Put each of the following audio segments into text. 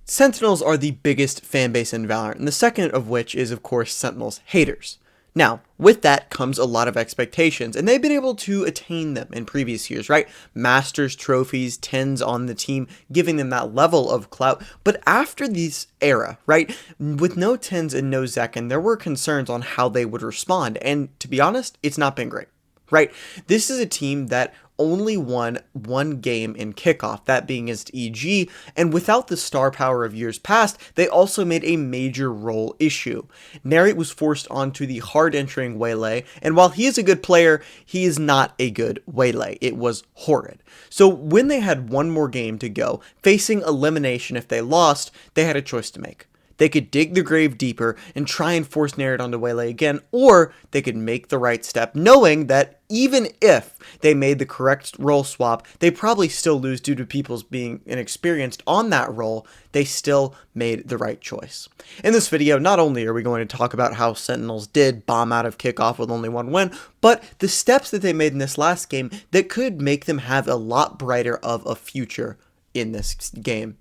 Sentinels are the biggest fan base in Valorant, and the second of which is, of course, Sentinels haters. Now, with that comes a lot of expectations, and they've been able to attain them in previous years, right? Masters, trophies, 10s on the team, giving them that level of clout. But after this era, right, with no 10s and no Zekin, there were concerns on how they would respond, and to be honest, it's not been great, right? This is a team that only won one game in kickoff, that being against EG, and without the star power of years past, they also made a major role issue. Narrate was forced onto the hard entering Waylay, and while he is a good player, he is not a good Waylay. It was horrid. So when they had one more game to go, facing elimination if they lost, they had a choice to make. They could dig the grave deeper and try and force Narrate onto Waylay again, or they could make the right step, knowing that even if they made the correct role swap, they probably still lose due to people's being inexperienced on that role. They still made the right choice. In this video, not only are we going to talk about how Sentinels did bomb out of kickoff with only one win, but the steps that they made in this last game that could make them have a lot brighter of a future in this game.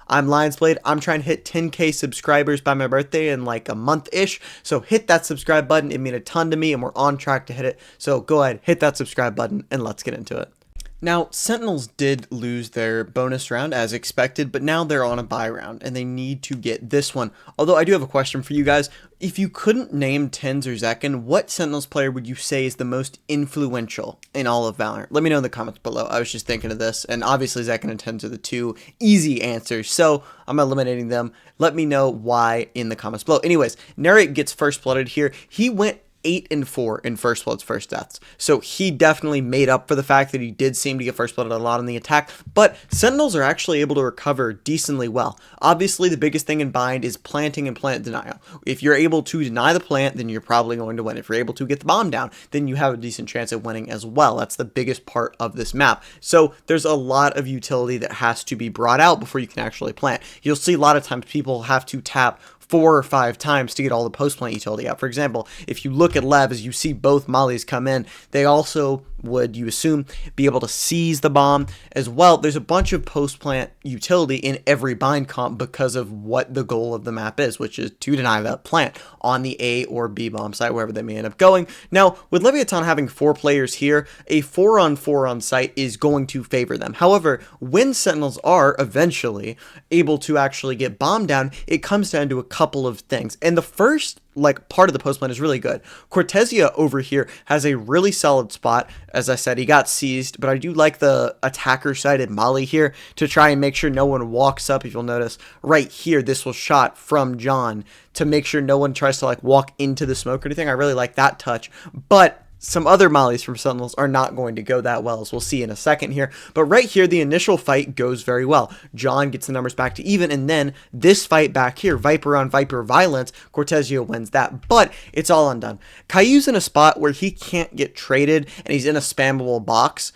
I'm Lionzblade. I'm trying to hit 10k subscribers by my birthday in like a month-ish, so hit that subscribe button. It means a ton to me, and we're on track to hit it, so go ahead, hit that subscribe button, and let's get into it. Now, Sentinels did lose their bonus round as expected, but now they're on a bye round, and they need to get this one. Although I do have a question for you guys. If you couldn't name 10s or Zekin, what Sentinels player would you say is the most influential in all of Valorant? Let me know in the comments below. I was just thinking of this, and obviously Zekin and 10s are the two easy answers, so I'm eliminating them. Let me know why in the comments below. Anyways, Narrate gets first blooded here. He went 8-4 in first bloods, first deaths. So he definitely made up for the fact that he did seem to get first blooded a lot on the attack, but Sentinels are actually able to recover decently well. Obviously, the biggest thing in Bind is planting and plant denial. If you're able to deny the plant, then you're probably going to win. If you're able to get the bomb down, then you have a decent chance of winning as well. That's the biggest part of this map. So there's a lot of utility that has to be brought out before you can actually plant. You'll see a lot of times people have to tap 4 or 5 times to get all the post-plant utility out. For example, if you look at Lev, as you see both mollies come in, they also would, you assume, be able to seize the bomb as well. There's a bunch of post-plant utility in every bind comp because of what the goal of the map is, which is to deny that plant on the A or B bomb site, wherever they may end up going. Now, with Leviathan having 4 players here, a 4-on-4 on site is going to favor them. However, when Sentinels are eventually able to actually get bomb down, it comes down to a couple of things. And the first part of the post plan is really good. Cortezia over here has a really solid spot. As I said, he got seized, but I do like the attacker sided molly here to try and make sure no one walks up. If you'll notice right here, this was shot from John to make sure no one tries to walk into the smoke or anything. I really like that touch, but some other mollies from Sentinels are not going to go that well, as we'll see in a second here. But right here, the initial fight goes very well. John gets the numbers back to even, and then this fight back here, Viper on Viper violence, Cortezia wins that, but it's all undone. Caillou's in a spot where he can't get traded, and he's in a spammable box.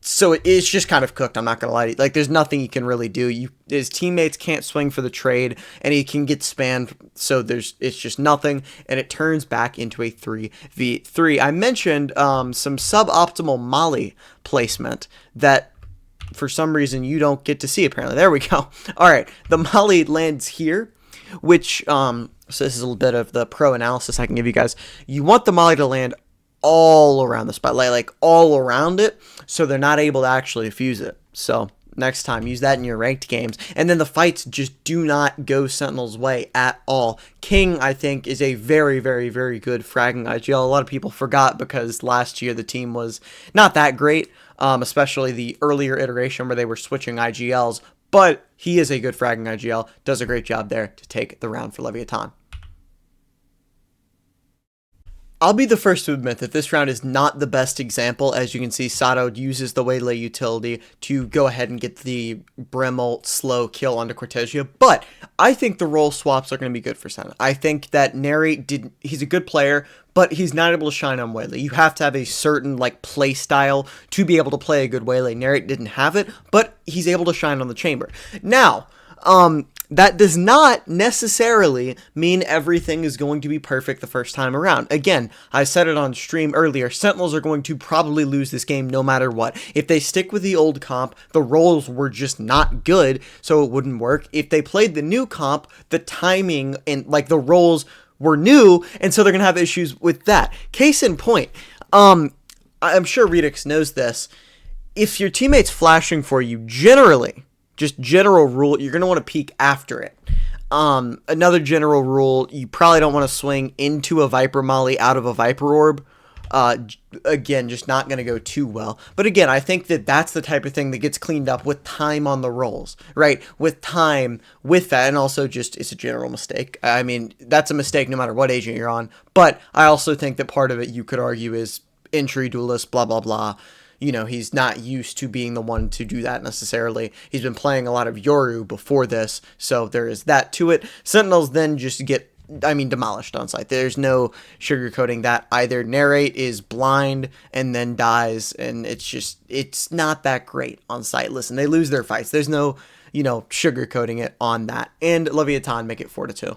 So it's just kind of cooked, I'm not going to lie to you. There's nothing he can really do. His teammates can't swing for the trade, and he can get spammed, so it's just nothing, and it turns back into a 3v3. I mentioned some suboptimal molly placement that for some reason you don't get to see, apparently. There we go. All right, the molly lands here, which, so this is a little bit of the pro analysis I can give you guys. You want the molly to land all around the spot, like all around it, so they're not able to actually defuse it. So next time, use that in your ranked games. And then the fights just do not go Sentinel's way at all. King, I think, is a very, very, very good fragging IGL. A lot of people forgot because last year the team was not that great, especially the earlier iteration where they were switching IGLs. But he is a good fragging IGL, does a great job there to take the round for Leviathan. I'll be the first to admit that this round is not the best example. As you can see, Sato uses the Waylay utility to go ahead and get the Brim ult slow kill onto Cortezia, but I think the role swaps are going to be good for Sentinel. I think that Narrate he's a good player, but he's not able to shine on Waylay. You have to have a certain play style to be able to play a good Waylay. Narrate didn't have it, but he's able to shine on the chamber. Now, that does not necessarily mean everything is going to be perfect the first time around. Again, I said it on stream earlier, Sentinels are going to probably lose this game no matter what. If they stick with the old comp, the roles were just not good, so it wouldn't work. If they played the new comp, the timing and like the roles were new, and so they're going to have issues with that. Case in point, I'm sure Redux knows this. If your teammate's flashing for you, generally, just general rule, you're going to want to peek after it. Another general rule, you probably don't want to swing into a Viper Molly out of a Viper Orb. Again, just not going to go too well. But again, I think that that's the type of thing that gets cleaned up with time on the rolls, right? With time, with that, and also just, it's a general mistake. I mean, that's a mistake no matter what agent you're on. But I also think that part of it, you could argue, is entry duelist, blah, blah, blah. You know, he's not used to being the one to do that necessarily. He's been playing a lot of Yoru before this, so there is that to it. Sentinels then just get, demolished on site. There's no sugarcoating that either. Narrate is blind and then dies, and it's not that great on site. Listen, they lose their fights. There's no, sugarcoating it on that. And Leviathan make it 4-2.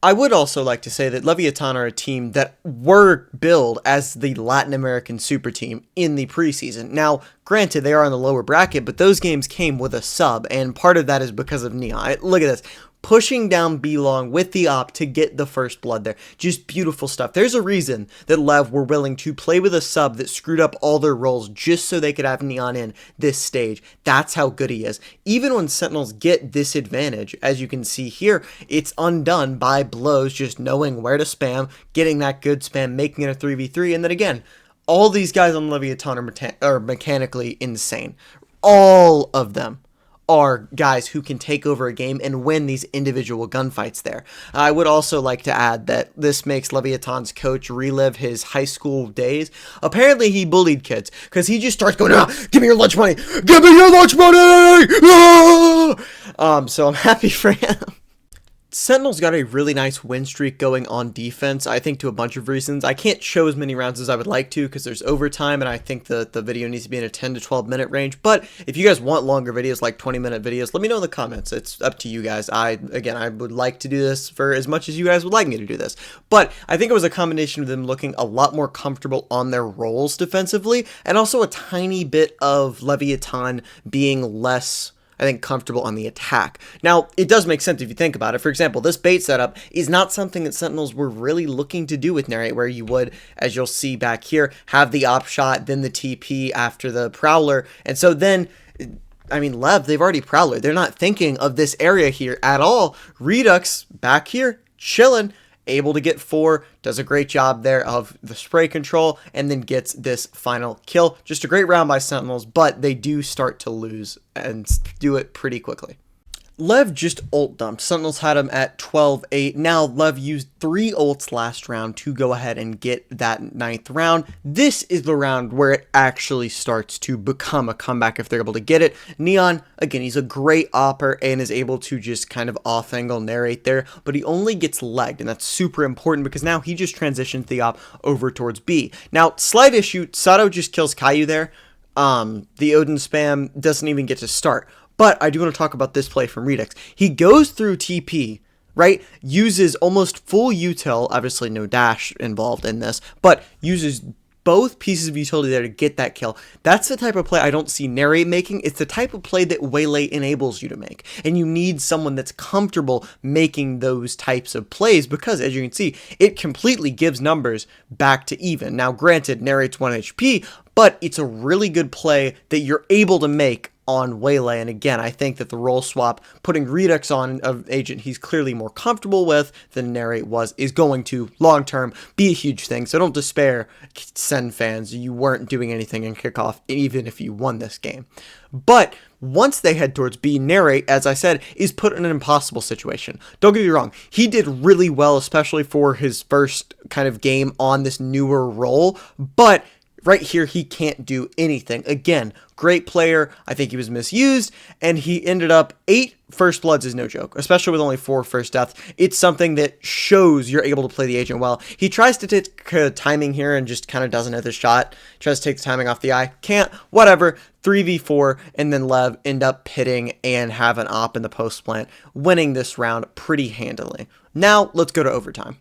I would also like to say that Leviathan are a team that were billed as the Latin American super team in the preseason. Now, granted, they are in the lower bracket, but those games came with a sub, and part of that is because of Neon. Look at this. Pushing down B-Long with the op to get the first blood there. Just beautiful stuff. There's a reason that Lev were willing to play with a sub that screwed up all their roles just so they could have Neon in this stage. That's how good he is. Even when Sentinels get this advantage, as you can see here, it's undone by blows, just knowing where to spam, getting that good spam, making it a 3v3, and then again, all these guys on Leviathan are mechanically insane. All of them are guys who can take over a game and win these individual gunfights there. I would also like to add that this makes Leviathan's coach relive his high school days. Apparently he bullied kids because he just starts going, give me your lunch money, give me your lunch money. So I'm happy for him. Sentinels got a really nice win streak going on defense, I think, to a bunch of reasons. I can't show as many rounds as I would like to because there's overtime, and I think the video needs to be in a 10 to 12 minute range. But if you guys want longer videos, like 20-minute videos, let me know in the comments. It's up to you guys. I would like to do this for as much as you guys would like me to do this. But I think it was a combination of them looking a lot more comfortable on their roles defensively, and also a tiny bit of Leviathan being less, I think, comfortable on the attack. Now, it does make sense if you think about it. For example, this bait setup is not something that Sentinels were really looking to do with Narrate, where you would, as you'll see back here, have the op shot, then the TP after the Prowler. And so then, Lev, they've already Prowler. They're not thinking of this area here at all. Redux, back here, chilling, able to get 4, does a great job there of the spray control, and then gets this final kill. Just a great round by Sentinels, but they do start to lose and do it pretty quickly. Lev just ult dumped. Sentinels had him at 12-8. Now Lev used 3 ults last round to go ahead and get that 9th round. This is the round where it actually starts to become a comeback if they're able to get it. Neon, again, he's a great opper and is able to just kind of off-angle Narrate there, but he only gets legged, and that's super important because now he just transitions the op over towards B. Now, slight issue, Sato just kills Caillou there. The Odin spam doesn't even get to start. But I do want to talk about this play from Redux. He goes through TP, right? Uses almost full util, obviously no dash involved in this, but uses both pieces of utility there to get that kill. That's the type of play I don't see Narrate making. It's the type of play that Waylay enables you to make. And you need someone that's comfortable making those types of plays because, as you can see, it completely gives numbers back to even. Now, granted, Narrate's 1 HP, but it's a really good play that you're able to make on Waylay. And again, I think that the role swap, putting Redux on an agent he's clearly more comfortable with than Narrate was, is going to, long term, be a huge thing. So don't despair, Sen fans. You weren't doing anything in kickoff, even if you won this game. But once they head towards B, Narrate, as I said, is put in an impossible situation. Don't get me wrong. He did really well, especially for his first kind of game on this newer role, but right here, he can't do anything. Again, great player. I think he was misused, and he ended up 8 first bloods is no joke, especially with only 4 first deaths. It's something that shows you're able to play the agent well. He tries to take timing here and just kind of doesn't hit the shot. Tries to take the timing off the eye. Can't. Whatever. 3v4, and then Lev end up pitting and have an op in the post plant, winning this round pretty handily. Now, let's go to overtime.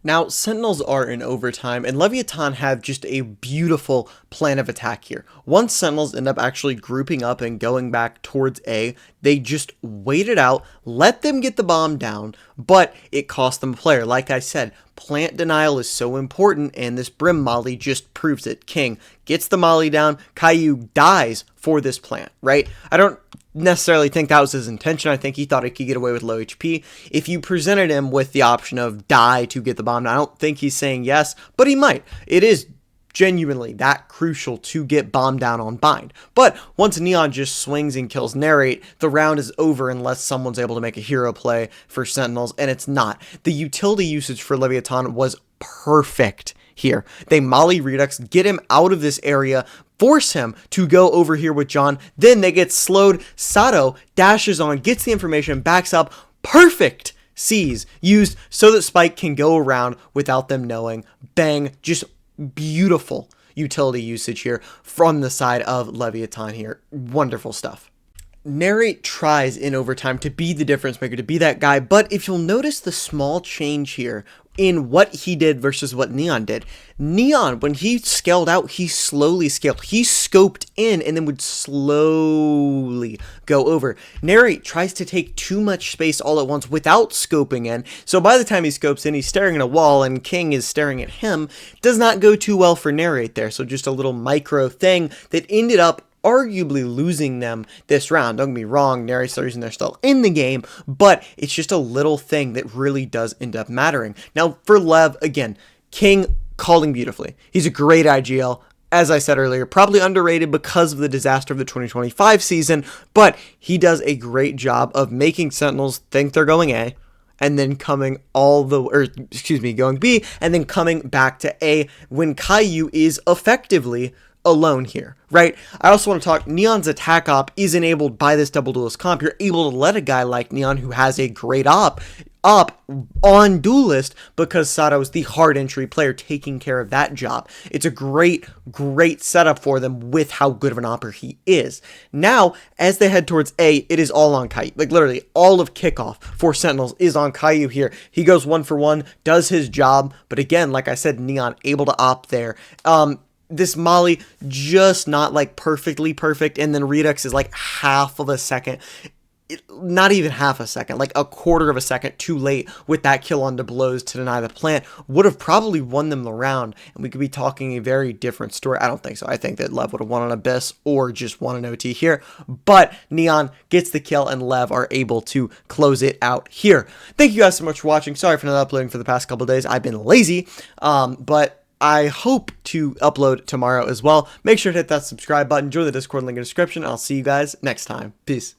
Now, Sentinels are in overtime, and Leviathan have just a beautiful plan of attack here. Once Sentinels end up actually grouping up and going back towards A, they just wait it out, let them get the bomb down, but it cost them a player. Like I said, plant denial is so important, and this Brim Molly just proves it. King gets the Molly down, Caillou dies for this plant, right? I don't necessarily think that was his intention. I think he thought he could get away with low HP. If you presented him with the option of die to get the bomb, I don't think he's saying yes, but he might. It is genuinely that crucial to get bomb down on bind. But once Neon just swings and kills Narrate, the round is over unless someone's able to make a hero play for Sentinels, and it's not. The utility usage for Leviathan was perfect here. They Molly Redux, get him out of this area, force him to go over here with John, then they get slowed. Sato dashes on, gets the information, backs up, perfect C's used so that Spike can go around without them knowing. Bang, just beautiful utility usage here from the side of Leviathan here. Wonderful stuff. Narrate tries in overtime to be the difference maker, to be that guy, but if you'll notice the small change here in what he did versus what Neon did. Neon, when he scaled out, he slowly scaled. He scoped in and then would slowly go over. Narrate tries to take too much space all at once without scoping in. So by the time he scopes in, he's staring at a wall and King is staring at him. Does not go too well for Narrate there. So just a little micro thing that ended up arguably losing them this round. Don't get me wrong, Narrate's the reason they're still in the game, but it's just a little thing that really does end up mattering. Now, for Lev, again, King calling beautifully. He's a great IGL. As I said earlier, probably underrated because of the disaster of the 2025 season, but he does a great job of making Sentinels think they're going A, and then going B, and then coming back to A when Caillou is effectively alone here, right? I also want to talk, Neon's attack op is enabled by this double duelist comp. You're able to let a guy like Neon, who has a great op on duelist, because Sato's the hard entry player taking care of that job. It's a great setup for them with how good of an opper he is. Now, as they head towards A, it is all on Caillou. Like literally all of kickoff for Sentinels is on Caillou here. He goes 1 for 1, does his job, but again, like I said, Neon able to op there. This Molly just not like perfectly perfect, and then Redux is like half of a second, not even half a second, like a quarter of a second too late with that kill on blows to deny the plant. Would have probably won them the round, and we could be talking a very different story. I don't think so. I think that Lev would have won on Abyss or just won an OT here, but Neon gets the kill and Lev are able to close it out here. Thank you guys so much for watching. Sorry for not uploading for the past couple of days. I've been lazy, but I hope to upload tomorrow as well. Make sure to hit that subscribe button, join the Discord link in the description. I'll see you guys next time. Peace.